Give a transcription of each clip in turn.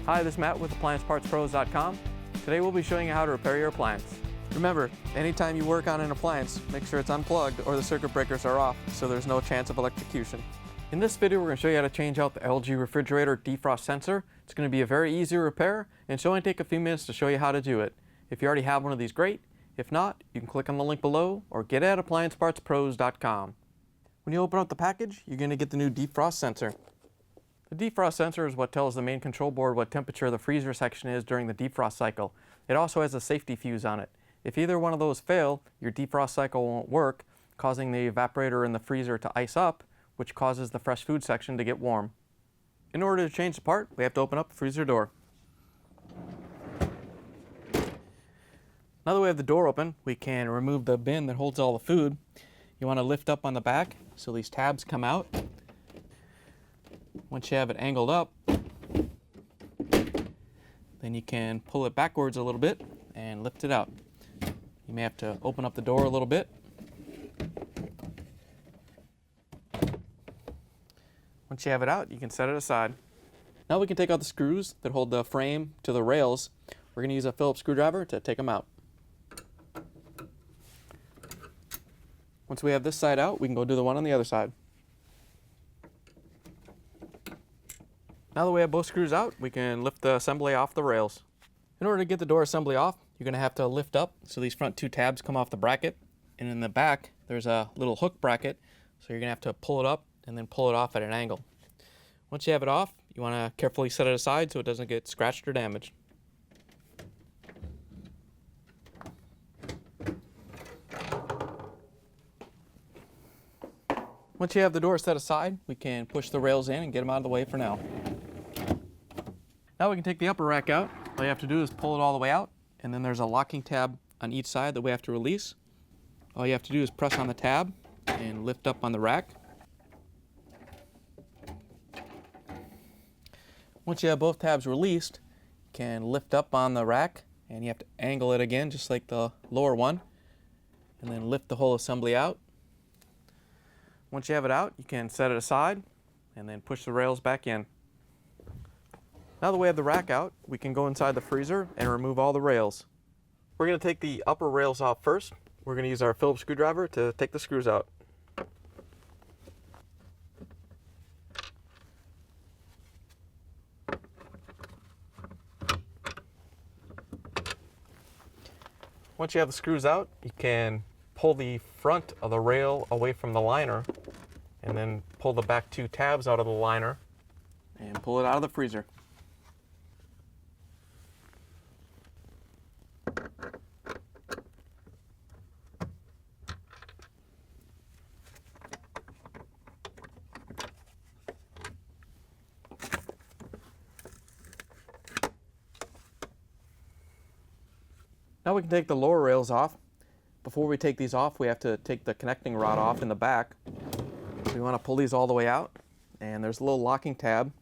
Hi, this is Matt with AppliancePartsPros.com. Today we'll be showing you how to repair your appliance. Remember, anytime you work on an appliance, make sure it's unplugged or the circuit breakers are off so there's no chance of electrocution. In this video we're going to show you how to change out the LG Refrigerator Defrost Sensor. It's going to be a very easy repair and should only take a few minutes to show you how to do it. If you already have one of these, great. If not, you can click on the link below or get it at AppliancePartsPros.com. When you open up the package, you're going to get the new defrost sensor. The defrost sensor is what tells the main control board what temperature the freezer section is during the defrost cycle. It also has a safety fuse on it. If either one of those fail, your defrost cycle won't work, causing the evaporator in the freezer to ice up, which causes the fresh food section to get warm. In order to change the part, we have to open up the freezer door. Now that we have the door open, we can remove the bin that holds all the food. You want to lift up on the back so these tabs come out. Once you have it angled up, then you can pull it backwards a little bit and lift it out. You may have to open up the door a little bit. Once you have it out, you can set it aside. Now we can take out the screws that hold the frame to the rails. We're going to use a Phillips screwdriver to take them out. Once we have this side out, we can go do the one on the other side. Now that we have both screws out, we can lift the assembly off the rails. In order to get the door assembly off, you're going to have to lift up so these front two tabs come off the bracket. And in the back, there's a little hook bracket, so you're going to have to pull it up and then pull it off at an angle. Once you have it off, you want to carefully set it aside so it doesn't get scratched or damaged. Once you have the door set aside, we can push the rails in and get them out of the way for now. Now we can take the upper rack out. All you have to do is pull it all the way out, and then there's a locking tab on each side that we have to release. All you have to do is press on the tab and lift up on the rack. Once you have both tabs released, you can lift up on the rack, and you have to angle it again just like the lower one, and then lift the whole assembly out. Once you have it out, you can set it aside and then push the rails back in. Now that we have the rack out, we can go inside the freezer and remove all the rails. We're going to take the upper rails off first. We're going to use our Phillips screwdriver to take the screws out. Once you have the screws out, you can pull the front of the rail away from the liner and then pull the back two tabs out of the liner and pull it out of the freezer. Now we can take the lower rails off. Before we take these off, we have to take the connecting rod off in the back. So we want to pull these all the way out, and there's a little locking tab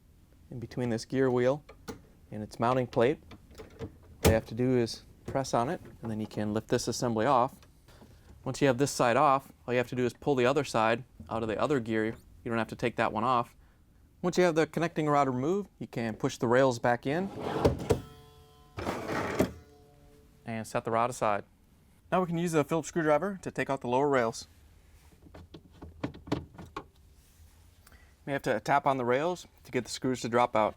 in between this gear wheel and its mounting plate. All you have to do is press on it, and then you can lift this assembly off. Once you have this side off, all you have to do is pull the other side out of the other gear. You don't have to take that one off. Once you have the connecting rod removed, you can push the rails back in and set the rod aside. Now we can use a Phillips screwdriver to take out the lower rails. We have to tap on the rails to get the screws to drop out.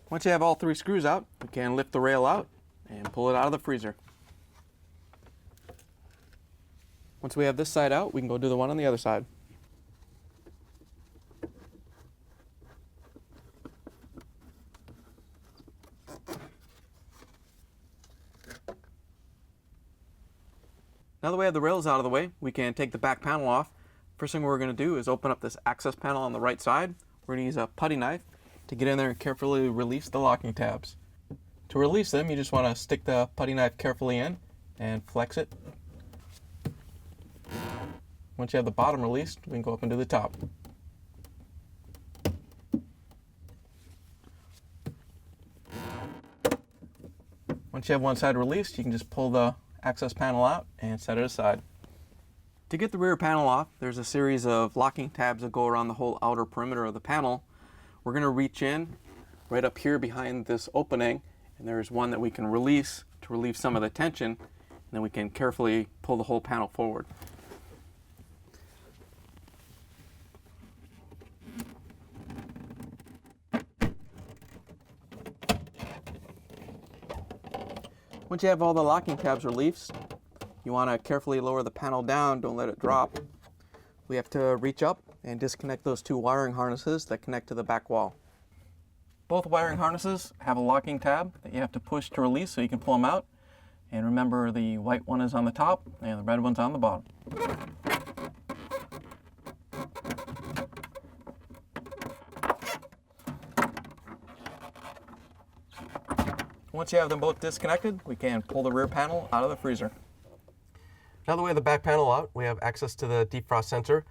Once you have all three screws out, we can lift the rail out and pull it out of the freezer. Once we have this side out, we can go do the one on the other side. Now that we have the rails out of the way, we can take the back panel off. First thing we're going to do is open up this access panel on the right side. We're going to use a putty knife to get in there and carefully release the locking tabs. To release them, you just want to stick the putty knife carefully in and flex it. Once you have the bottom released, we can go up and do the top. Once you have one side released, you can just pull the access panel out and set it aside. To get the rear panel off, there's a series of locking tabs that go around the whole outer perimeter of the panel. We're going to reach in right up here behind this opening, and there's one that we can release to relieve some of the tension, and then we can carefully pull the whole panel forward. Once you have all the locking tabs released, you want to carefully lower the panel down, don't let it drop. We have to reach up and disconnect those two wiring harnesses that connect to the back wall. Both wiring harnesses have a locking tab that you have to push to release so you can pull them out. And remember, the white one is on the top and the red one's on the bottom. Once you have them both disconnected, we can pull the rear panel out of the freezer. Now that we have the back panel out, we have access to the defrost sensor.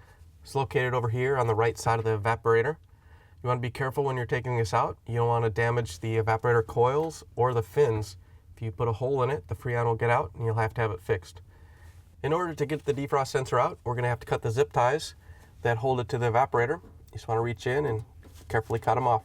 It's located over here on the right side of the evaporator. You want to be careful when you're taking this out. You don't want to damage the evaporator coils or the fins. If you put a hole in it, the freon will get out and you'll have to have it fixed. In order to get the defrost sensor out, we're going to have to cut the zip ties that hold it to the evaporator. You just want to reach in and carefully cut them off.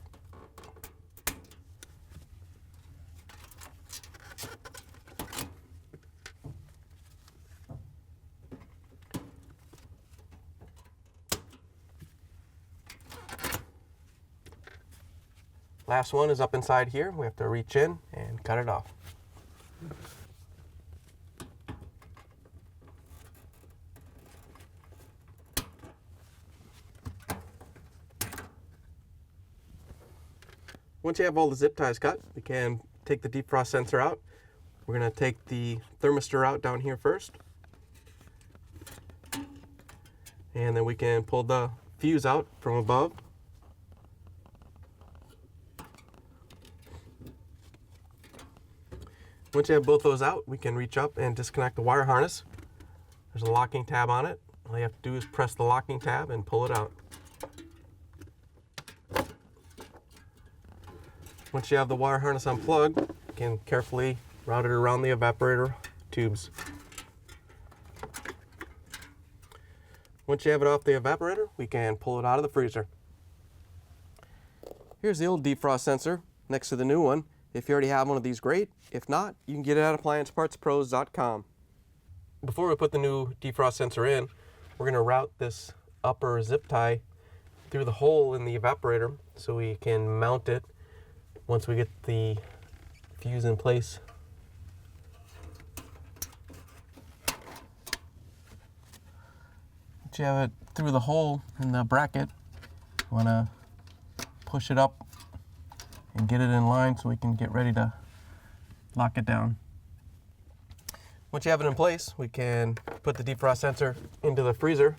Last one is up inside here. We have to reach in and cut it off. Once you have all the zip ties cut, we can take the defrost sensor out. We're going to take the thermistor out down here first. And then we can pull the fuse out from above. Once you have both those out, we can reach up and disconnect the wire harness. There's a locking tab on it. All you have to do is press the locking tab and pull it out. Once you have the wire harness unplugged, you can carefully route it around the evaporator tubes. Once you have it off the evaporator, we can pull it out of the freezer. Here's the old defrost sensor next to the new one. If you already have one of these, great. If not, you can get it at appliancepartspros.com. Before we put the new defrost sensor in, we're going to route this upper zip tie through the hole in the evaporator so we can mount it once we get the fuse in place. Once you have it through the hole in the bracket, you want to push it up and get it in line so we can get ready to lock it down. Once you have it in place, we can put the defrost sensor into the freezer.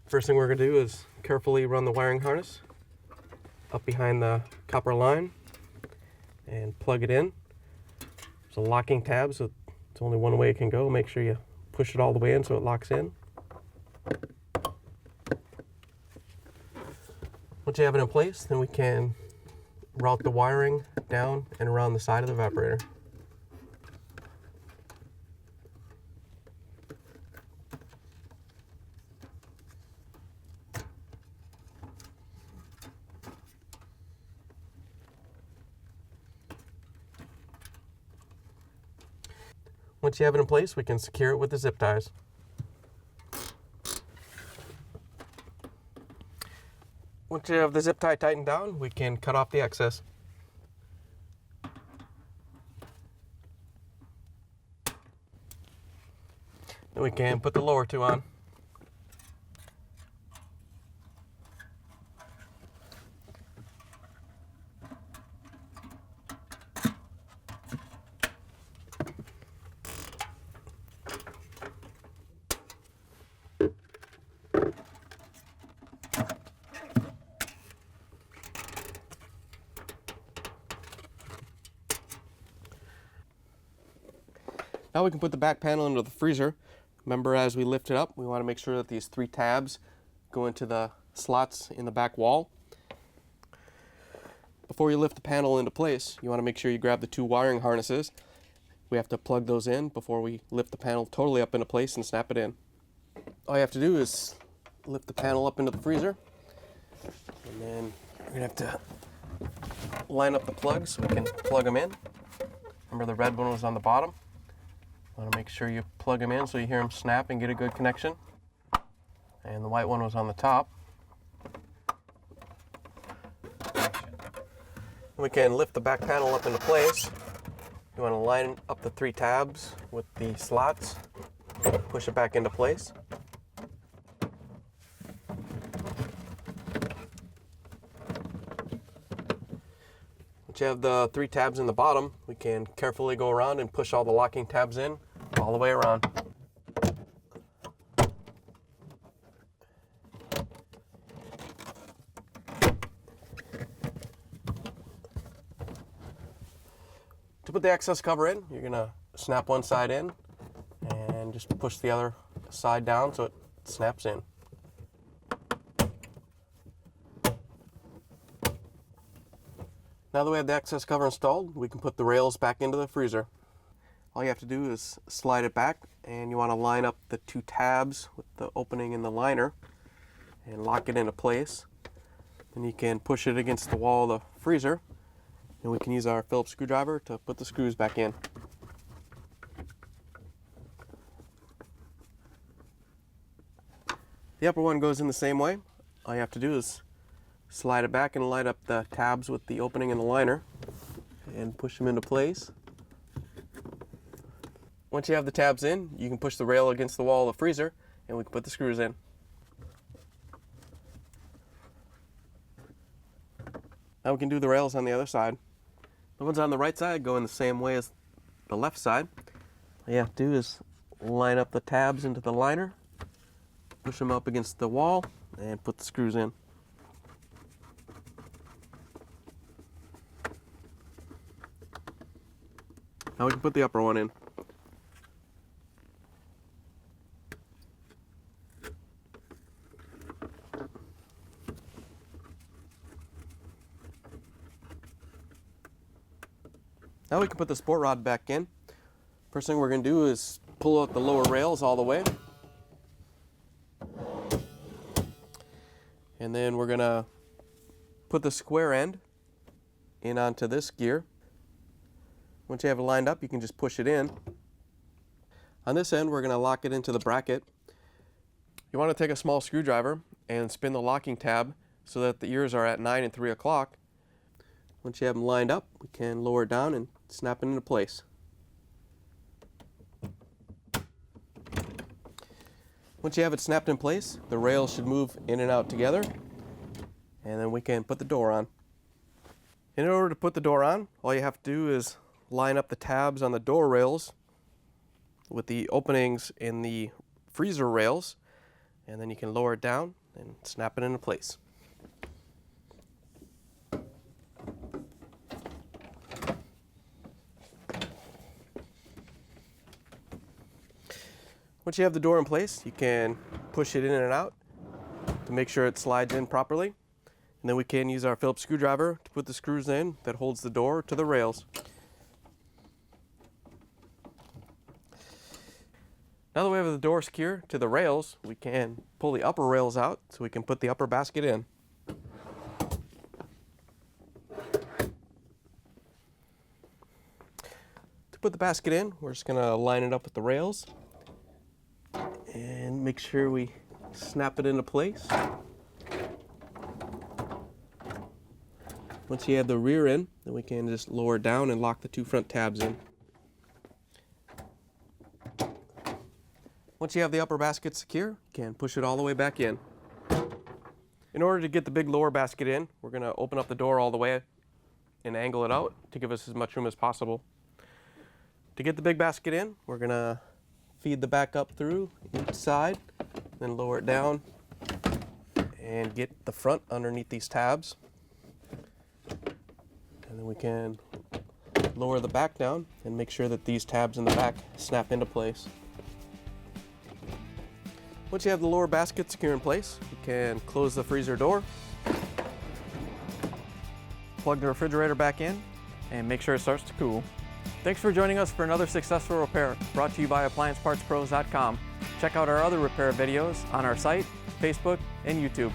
First thing we're going to do is carefully run the wiring harness up behind the copper line and plug it in. There's a locking tab, so it's only one way it can go. Make sure you push it all the way in so it locks in. Once you have it in place, then we can route the wiring down and around the side of the evaporator. Once you have it in place, we can secure it with the zip ties. Once you have the zip tie tightened down, we can cut off the excess. Then we can put the lower two on. Now we can put the back panel into the freezer. Remember, as we lift it up, we want to make sure that these three tabs go into the slots in the back wall. Before you lift the panel into place, you want to make sure you grab the two wiring harnesses We have to plug those in before we lift the panel totally up into place and snap it in. All you have to do is lift the panel up into the freezer, and then you're gonna have to line up the plugs so we can plug them in. Remember, the red one was on the bottom. Want to make sure you plug them in so you hear them snap and get a good connection. And the white one was on the top. We can lift the back panel up into place. You want to line up the 3 tabs with the slots, push it back into place. Once you have the 3 tabs in the bottom, we can carefully go around and push all the locking tabs in all the way around. To put the excess cover in, you're going to snap one side in and just push the other side down so it snaps in. Now that we have the excess cover installed, we can put the rails back into the freezer. All you have to do is slide it back, and you want to line up the 2 tabs with the opening in the liner and lock it into place. Then you can push it against the wall of the freezer, and we can use our Phillips screwdriver to put the screws back in. The upper one goes in the same way. All you have to do is slide it back and line up the tabs with the opening in the liner and push them into place. Once you have the tabs in, you can push the rail against the wall of the freezer and we can put the screws in. Now we can do the rails on the other side. The ones on the right side go in the same way as the left side. All you have to do is line up the tabs into the liner, push them up against the wall, and put the screws in. Now we can put the upper one in. Now we can put the sport rod back in. First thing we're going to do is pull out the lower rails all the way. And then we're going to put the square end in onto this gear. Once you have it lined up, you can just push it in. On this end, we're going to lock it into the bracket. You want to take a small screwdriver and spin the locking tab so that the ears are at 9 and 3 o'clock. Once you have them lined up, we can lower it down and snap it into place. Once you have it snapped in place, the rails should move in and out together, and then we can put the door on. In order to put the door on, all you have to do is line up the tabs on the door rails with the openings in the freezer rails, and then you can lower it down and snap it into place. Once you have the door in place, you can push it in and out to make sure it slides in properly. And then we can use our Phillips screwdriver to put the screws in that holds the door to the rails. Now that we have the door secure to the rails, we can pull the upper rails out so we can put the upper basket in. To put the basket in, we're just going to line it up with the rails and make sure we snap it into place. Once you have the rear in, then we can just lower it down and lock the 2 front tabs in. Once you have the upper basket secure, you can push it all the way back in. In order to get the big lower basket in, we're going to open up the door all the way and angle it out to give us as much room as possible. To get the big basket in, we're going to feed the back up through each side, then lower it down and get the front underneath these tabs. And then we can lower the back down and make sure that these tabs in the back snap into place. Once you have the lower basket secure in place, you can close the freezer door, plug the refrigerator back in, and make sure it starts to cool. Thanks for joining us for another successful repair brought to you by AppliancePartsPros.com. Check out our other repair videos on our site, Facebook, and YouTube.